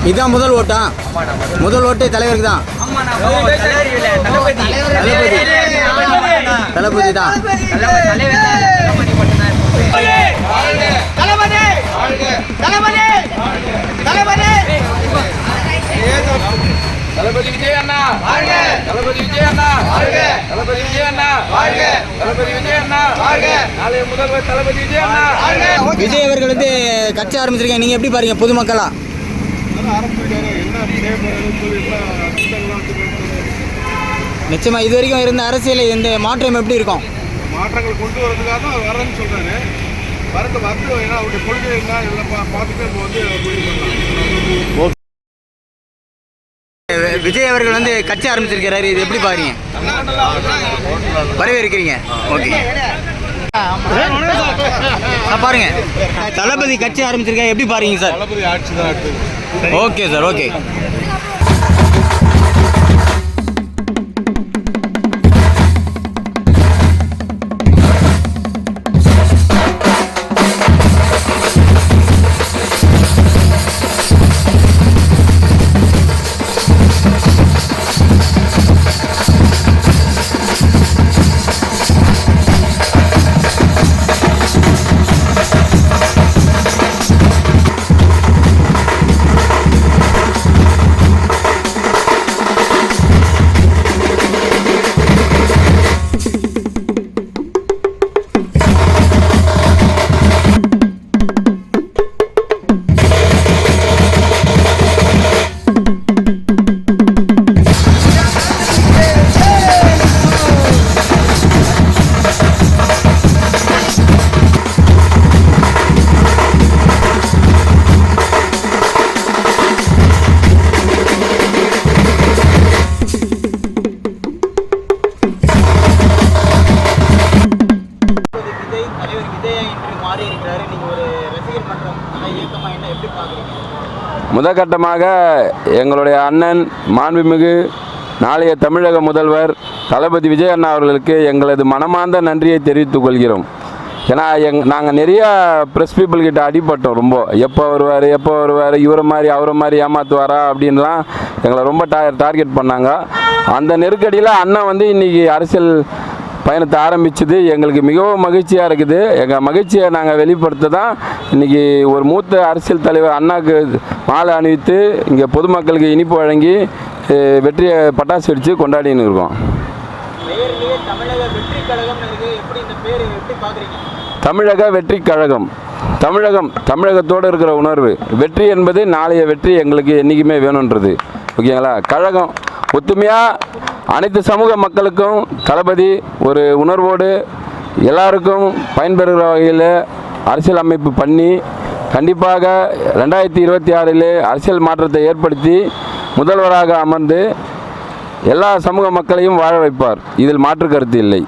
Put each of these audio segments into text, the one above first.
இதுதான் முதல் ஓட்டா? முதல் ஓட்டு தலைவருக்கு தான். தளபதி தான். தளபதி விஜய் அண்ணா, தளபதி விஜய் அண்ணா, தளபதி விஜய் அண்ணா, தளபதி விஜய் அண்ணா, நாளைய முதல்வர் தளபதி விஜய் அண்ணா. விஜய் அவர்கள் வந்து கட்சி ஆரம்பிச்சிருக்கேன், நீங்க எப்படி பாருங்க பொதுமக்களா? நிச்சயமா இது வரைக்கும் இருந்த அரசியல் இந்த மாற்றம் எப்படி இருக்கும்? மாற்றங்கள் கொண்டு வரதுக்காக தான் வரேன்னு சொல்றாரு. வரது ஏன்னா அவருடைய கொள்கை என்ன இதெல்லாம் பார்த்துட்டு நம்ம வந்து முடிவு பண்ணலாம். விஜய் அவர்கள் வந்து கட்சி ஆரம்பிச்சிருக்கிறாரு, இது எப்படி பாருங்க? வரவேற்கிறீங்க? ஓகே பாருங்க, தளபதி கட்சி ஆரம்பிச்சிருக்கா, எப்படி பாருங்க சார்? தளபதி ஆட்சி தான். Okay sir, okay. முதற்கட்டமாக எங்களுடைய அண்ணன் மாண்புமிகு நாளைய தமிழக முதல்வர் தளபதி விஜய் அண்ணா அவர்களுக்கு எங்களது மனமார்ந்த நன்றியை தெரிவித்துக் கொள்கிறோம். ஏன்னா நாங்கள் நிறையா ப்ரெஸ் பீப்புள்கிட்ட அடிபட்டோம். ரொம்ப எப்போ வருவார் இவரை மாதிரி அவரை மாதிரி ஏமாற்றுவாரா அப்படின்லாம் எங்களை ரொம்ப டார்கெட் பண்ணாங்க. அந்த நெருக்கடியில் அண்ணன் வந்து இன்றைக்கி அரசியல் பயணத்தை ஆரம்பித்தது எங்களுக்கு மிகவும் மகிழ்ச்சியாக இருக்குது. எங்கள் மகிழ்ச்சியை நாங்கள் வெளிப்படுத்த தான் இன்றைக்கி ஒரு மூத்த அரசியல் தலைவர் அண்ணாக்கு மாலை அணிவித்து இங்கே பொதுமக்களுக்கு இனிப்பு வழங்கி வெற்றியை பட்டாசு வெடித்து கொண்டாடின்னு இருக்கோம். தமிழக வெற்றி கழகம், தமிழகத்தோடு இருக்கிற உணர்வு. வெற்றி என்பது நாளைய வெற்றி எங்களுக்கு என்றைக்குமே வேணுன்றது. ஓகேங்களா? கழகம் ஒத்துமையாக அனைத்து சமூக மக்களுக்கும் தளபதி ஒரு உணர்வோடு எல்லாருக்கும் பயன்பெறுகிற வகையில் அரசியல் அமைப்பு பண்ணி கண்டிப்பாக 2026 அரசியல் மாற்றத்தை ஏற்படுத்தி முதல்வராக அமர்ந்து எல்லா சமூக மக்களையும் வாழ வைப்பார். இதில் மாற்று கருத்து இல்லை.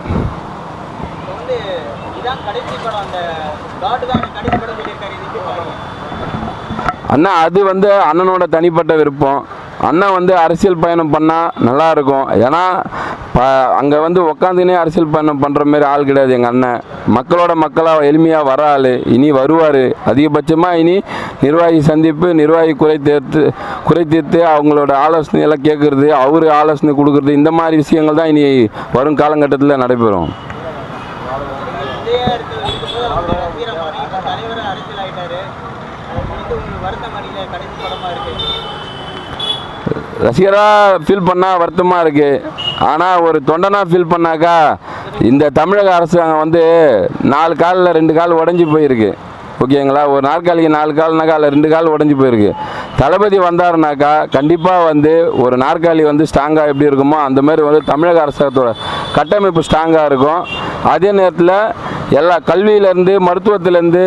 அண்ணா அது வந்து அண்ணனோட தனிப்பட்ட விருப்பம். அண்ணன் வந்து அரசியல் பயணம் பண்ணால் நல்லாயிருக்கும். ஏன்னா அங்கே வந்து உக்காந்துனே அரசியல் பயணம் பண்ணுற மாதிரி ஆள் கிடையாது எங்கள் அண்ணன். மக்களோட மக்களாக எளிமையாக வர ஆள். இனி வருவார். அதிகபட்சமாக இனி நிர்வாகி சந்திப்பு, நிர்வாகி குறை தீர்த்து அவங்களோட ஆலோசனையெல்லாம் கேட்குறது, அவர் ஆலோசனை கொடுக்குறது, இந்த மாதிரி விஷயங்கள் தான் இனி வரும் காலகட்டத்தில் நடைபெறும். ரசிகராக ஃபீல் பண்ணால் வருத்தமாக இருக்குது. ஆனால் ஒரு தொண்டனாக ஃபீல் பண்ணாக்கா இந்த தமிழக அரசாங்கம் வந்து 4 காலில் 2 கால் உடஞ்சி போயிருக்கு. ஓகேங்களா? ஒரு நாற்காலிக்கு 4 கால்னாக்கா அதில் 2 கால் உடஞ்சி போயிருக்கு. தளபதி வந்தாருனாக்கா கண்டிப்பாக வந்து ஒரு நாற்காலி வந்து ஸ்ட்ராங்காக எப்படி இருக்குமோ அந்த மாதிரி வந்து தமிழக அரசாங்கத்தோட கட்டமைப்பு ஸ்ட்ராங்காக இருக்கும். அதே நேரத்தில் எல்லா கல்வியிலேருந்து மருத்துவத்திலேருந்து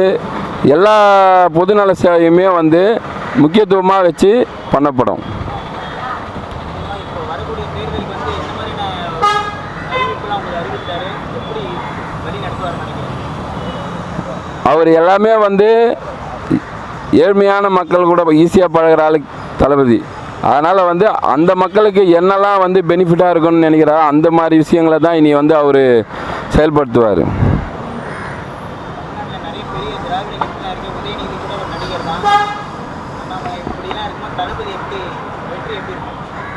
எல்லா பொதுநல சேவையுமே வந்து முக்கியத்துவமாக வச்சு பண்ணப்படும். அவர் எல்லாமே வந்து ஏழ்மையான மக்கள் கூட ஈஸியாக பழகிற ஆளு தளபதி. அதனால் வந்து அந்த மக்களுக்கு என்னெல்லாம் வந்து பெனிஃபிட்டாக இருக்குன்னு நினைக்கிறாரோ அந்த மாதிரி விஷயங்களை தான் இனி வந்து அவர் செயல்படுத்துவார்.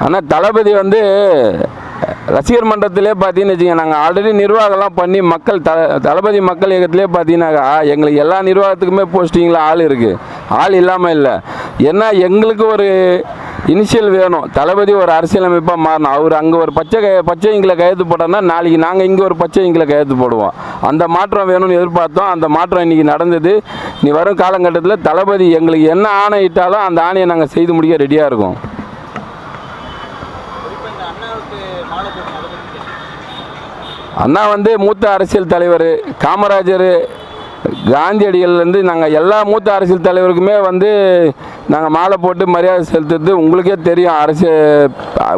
ஆனால் தளபதி வந்து ரசிகர் மன்றத்திலே பார்த்தீங்கன்னு வச்சுக்கோங்க, நாங்கள் ஆல்ரெடி நிர்வாகம்லாம் பண்ணி தளபதி மக்கள் இயக்கத்திலே பார்த்தீங்கன்னாக்கா எங்களுக்கு எல்லா நிர்வாகத்துக்குமே போஸ்டிங்கில் ஆள் இருக்குது, ஆள் இல்லாமல் இல்லை. ஏன்னா எங்களுக்கு ஒரு இனிஷியல் வேணும். தளபதி ஒரு அரசியலமைப்பாக மாறணும். அவர் அங்கே ஒரு பச்சை இங்கில் கையெழுத்து போட்டோம்னா நாளைக்கு நாங்கள் இங்கே ஒரு பச்சை இங்கில் கையெழுத்து போடுவோம். அந்த மாற்றம் வேணும்னு எதிர்பார்த்தோம். அந்த மாற்றம் இன்றைக்கி நடந்தது. நீ வரும் காலகட்டத்தில் தளபதி எங்களுக்கு என்ன ஆணையிட்டாலும் அந்த ஆணையை நாங்கள் செய்து முடிக்க ரெடியாக இருக்கோம். அண்ணா வந்து மூத்த அரசியல் தலைவர். காமராஜர், காந்தியடிகள்லேருந்து நாங்கள் எல்லா மூத்த அரசியல் தலைவருக்குமே வந்து நாங்கள் மாலை போட்டு மரியாதை செலுத்துறது உங்களுக்கே தெரியும்.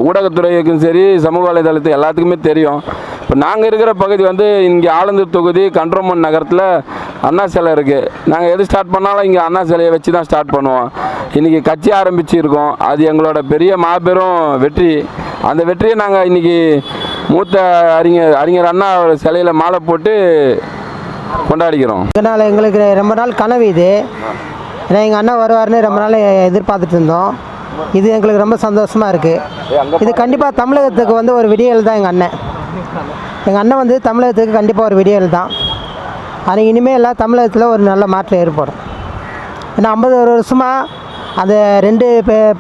ஊடகத்துறைக்கும் சரி, சமூக வலைதளத்து எல்லாத்துக்குமே தெரியும். இப்போ நாங்கள் இருக்கிற பகுதி வந்து இங்கே ஆலந்தூர் தொகுதி கண்ட்ரோமன் நகரத்தில் அண்ணா சிலை இருக்குது. நாங்கள் எது ஸ்டார்ட் பண்ணாலும் இங்கே அண்ணா சிலையை வச்சு தான் ஸ்டார்ட் பண்ணுவோம். இன்றைக்கி கட்சி ஆரம்பிச்சிருக்கோம். அது எங்களோட பெரிய மாபெரும் வெற்றி. அந்த வெற்றியை நாங்கள் இன்றைக்கி மூத்த அறிஞர் அண்ணா சிலையில் மாலை போட்டு கொண்டாடிக்கிறோம். இதனால் எங்களுக்கு ரொம்ப நாள் கனவு இது. ஏன்னா எங்கள் அண்ணா வருவார்னு ரொம்ப நாள் எதிர்பார்த்துட்டு இருந்தோம். இது எங்களுக்கு ரொம்ப சந்தோஷமாக இருக்குது. இது கண்டிப்பாக தமிழகத்துக்கு வந்து ஒரு விடியல் தான். எங்கள் அண்ணன் வந்து தமிழகத்துக்கு கண்டிப்பாக ஒரு விடியல் தான். அது இனிமேல் எல்லாம் தமிழகத்தில் ஒரு நல்ல மாற்றம் ஏற்படும். ஏன்னா 50 வருஷமாக அந்த 2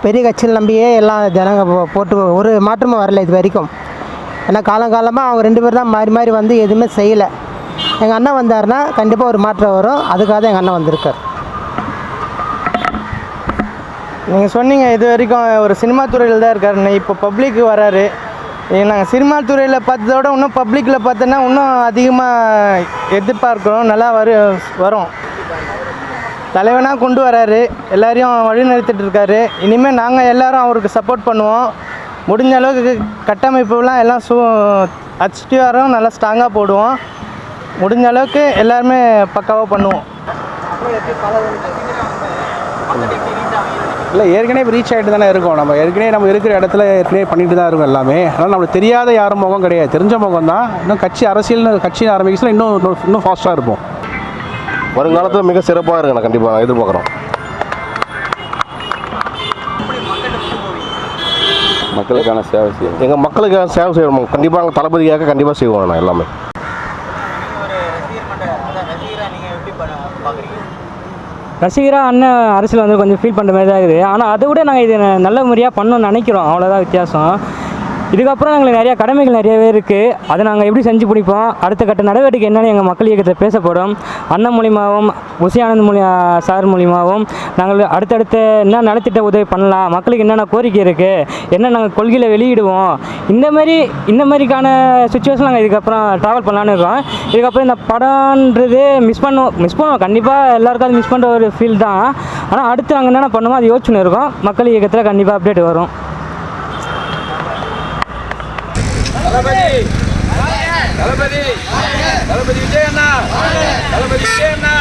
பெரிய கட்சிகள் நம்பியே எல்லாம் ஜனங்க போட்டு ஒரு மாற்றமும் வரல இது வரைக்கும். ஏன்னா காலங்காலமாக அவங்க 2 பேர் தான் மாறி மாறி வந்து எதுவுமே செய்யலை. எங்கள் அண்ணன் வந்தாருன்னா கண்டிப்பாக ஒரு மாற்றம் வரும். அதுக்காக தான் எங்கள் அண்ணன் வந்திருக்கார். நீங்கள் சொன்னீங்க இது வரைக்கும் ஒரு சினிமா துறையில் தான் இருக்காருன்னு. இப்போ பப்ளிக்கு வராரு. நாங்கள் சினிமா துறையில் பார்த்ததோட இன்னும் பப்ளிக்கில் பார்த்தோன்னா இன்னும் அதிகமாக எதிர்பார்க்குறோம். நல்லா வரும். தலைவனாக கொண்டு வராரு. எல்லாரையும் வழிநடத்திட்டு இருக்காரு. இனிமேல் நாங்கள் எல்லோரும் அவருக்கு சப்போர்ட் பண்ணுவோம். முடிஞ்ச அளவுக்கு கட்டமைப்புலாம் எல்லாம் அடிச்சுட்டு வரோம். நல்லா ஸ்ட்ராங்காக போடுவோம். முடிஞ்ச அளவுக்கு எல்லாருமே பக்காவாக பண்ணுவோம். இல்லை, ஏற்கனவே ரீச் ஆகிட்டு தானே இருக்கோம். நம்ம இருக்கிற இடத்துல ஏற்கனவே பண்ணிட்டு தான் இருக்கோம் எல்லாமே. அதனால் நம்மளுக்கு தெரியாத யாரும் முகம் கிடையாது, தெரிஞ்ச முகம் தான். இன்னும் கட்சி ஆரம்பிச்சுன்னா இன்னும் ஃபாஸ்ட்டாக இருப்போம். வருங்காலத்தில் மிக சிறப்பாக இருக்கணும். கண்டிப்பாக எதிர்பார்க்குறோம். மக்களுக்கான சேவை செய்யணும். எங்கள் மக்களுக்காக சேவை செய்யணும். கண்டிப்பாக தளபதியாக கண்டிப்பாக செய்வோம். நான் எல்லாமே ரசிகராக அண்ணன் அரசியல் வந்து கொஞ்சம் ஃபீல் பண்ணுற மாதிரி தான் இருக்குது. ஆனால் அதை விட நாங்கள் இது நல்ல முறையாக பண்ணணும்னு நினைக்கிறோம். அவ்வளோதான் வித்தியாசம். இதுக்கப்புறம் எங்களுக்கு நிறையா கடமைகள் நிறையவே இருக்குது. அதை நாங்கள் எப்படி செஞ்சு பிடிப்போம், அடுத்த கட்ட நடவடிக்கை என்னென்னு எங்கள் மக்கள் இயக்கத்தில் பேசப்படும். அண்ணன் மூலிமாவும் உசியானந்த் சார் மூலிமாவும் நாங்கள் அடுத்தடுத்த என்ன நலத்திட்ட உதவி பண்ணலாம், மக்களுக்கு என்னென்ன கோரிக்கை இருக்குது, என்ன நாங்கள் கொள்கையில் வெளியிடுவோம், இந்த மாதிரிக்கான சுச்சுவேஷன் நாங்கள் இதுக்கப்புறம் ட்ராவல் பண்ணலான்னு இருக்கோம். இதுக்கப்புறம் இந்த படம்ன்றது மிஸ் பண்ணுவோம். கண்டிப்பாக எல்லாருக்கும் அது மிஸ் பண்ணுற ஒரு ஃபீல் தான். ஆனால் அடுத்து நாங்கள் என்னென்ன பண்ணுமோ அது யோசிச்சுன்னு இருக்கோம். மக்கள் இயக்கத்தில் கண்டிப்பாக அப்டேட் வரும். தளபதி விஜய் அண்ணா, தளபதி விஜய் அண்ணா.